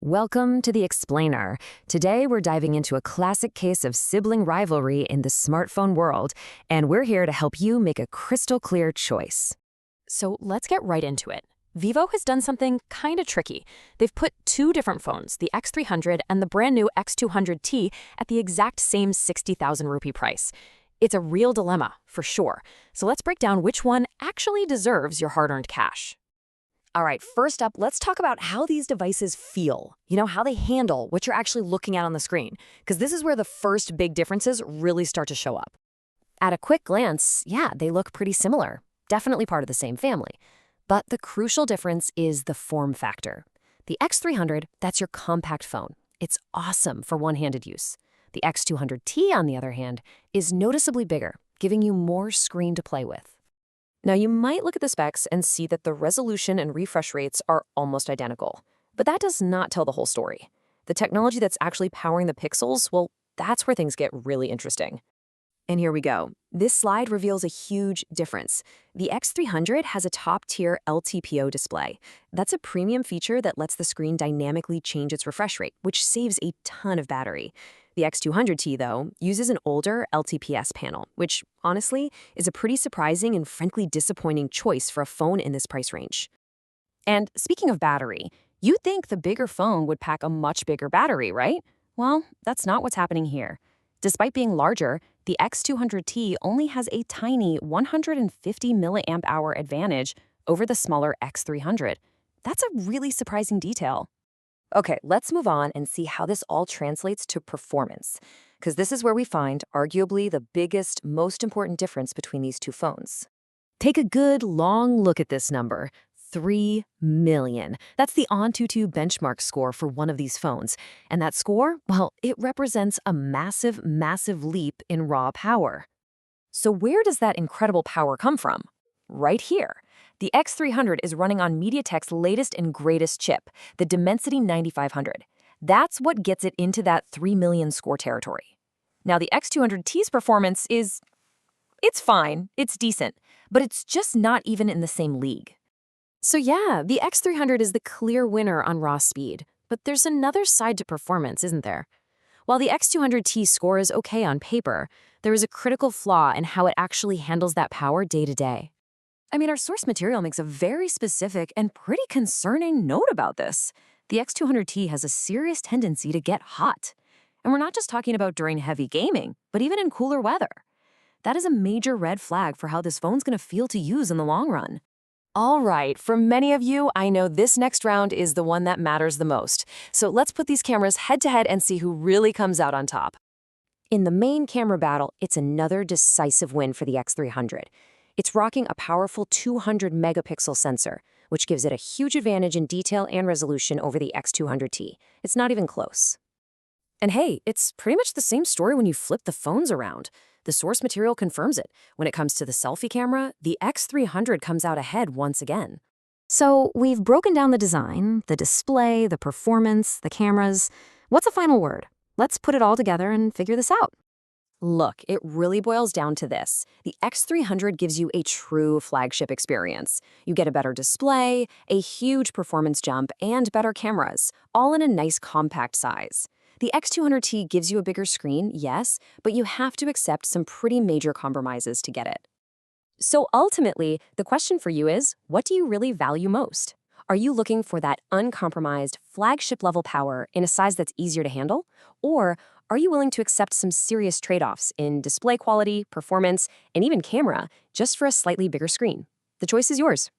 Welcome to the Explainer. Today we're diving into a classic case of sibling rivalry in the smartphone world, and we're here to help you make a crystal clear choice. So let's get right into it. Vivo has done something kind of tricky. They've put two different phones, the X300 and the brand new X200T, at the exact same 60,000 rupee price. It's a real dilemma, for sure. So let's break down which one actually deserves your hard-earned cash. All right, first up, let's talk about how these devices feel. How they handle what you're actually looking at on the screen, because this is where the first big differences really start to show up. At a quick glance, yeah, they look pretty similar, definitely part of the same family. But the crucial difference is the form factor. The X300, that's your compact phone. It's awesome for one-handed use. The X200T, on the other hand, is noticeably bigger, giving you more screen to play with. Now, you might look at the specs and see that the resolution and refresh rates are almost identical. But that does not tell the whole story. The technology that's actually powering the pixels, well, that's where things get really interesting. And here we go. This slide reveals a huge difference. The X300 has a top-tier LTPO display. That's a premium feature that lets the screen dynamically change its refresh rate, which saves a ton of battery. The X200T, though, uses an older LTPS panel, which, honestly, is a pretty surprising and frankly disappointing choice for a phone in this price range. And speaking of battery, you'd think the bigger phone would pack a much bigger battery, right? Well, that's not what's happening here. Despite being larger, the X200T only has a tiny 150 milliamp hour advantage over the smaller X300. That's a really surprising detail. Okay, let's move on and see how this all translates to performance, because this is where we find arguably the biggest, most important difference between these two phones. Take a good, long look at this number. 3 million. That's the Antutu benchmark score for one of these phones. And that score, well, it represents a massive, massive leap in raw power. So where does that incredible power come from? Right here. The X300 is running on MediaTek's latest and greatest chip, the Dimensity 9500. That's what gets it into that 3 million score territory. Now, the X200T's performance it's fine, it's decent, but it's just not even in the same league. So yeah, the X300 is the clear winner on raw speed, but there's another side to performance, isn't there? While the X200T score is okay on paper, there is a critical flaw in how it actually handles that power day to day. Our source material makes a very specific and pretty concerning note about this. The X200T has a serious tendency to get hot. And we're not just talking about during heavy gaming, but even in cooler weather. That is a major red flag for how this phone's going to feel to use in the long run. All right, for many of you, I know this next round is the one that matters the most. So let's put these cameras head to head and see who really comes out on top. In the main camera battle, it's another decisive win for the X300. It's rocking a powerful 200 megapixel sensor, which gives it a huge advantage in detail and resolution over the X200T. It's not even close. And hey, it's pretty much the same story when you flip the phones around. The source material confirms it. When it comes to the selfie camera, the X300 comes out ahead once again. So we've broken down the design, the display, the performance, the cameras. What's a final word? Let's put it all together and figure this out. Look, it really boils down to this. The X300 gives you a true flagship experience. You get a better display, a huge performance jump, and better cameras, all in a nice compact size. The X200T gives you a bigger screen, yes, but you have to accept some pretty major compromises to get it. So ultimately, the question for you is, what do you really value most? Are you looking for that uncompromised, flagship-level power in a size that's easier to handle? Or are you willing to accept some serious trade-offs in display quality, performance, and even camera just for a slightly bigger screen? The choice is yours.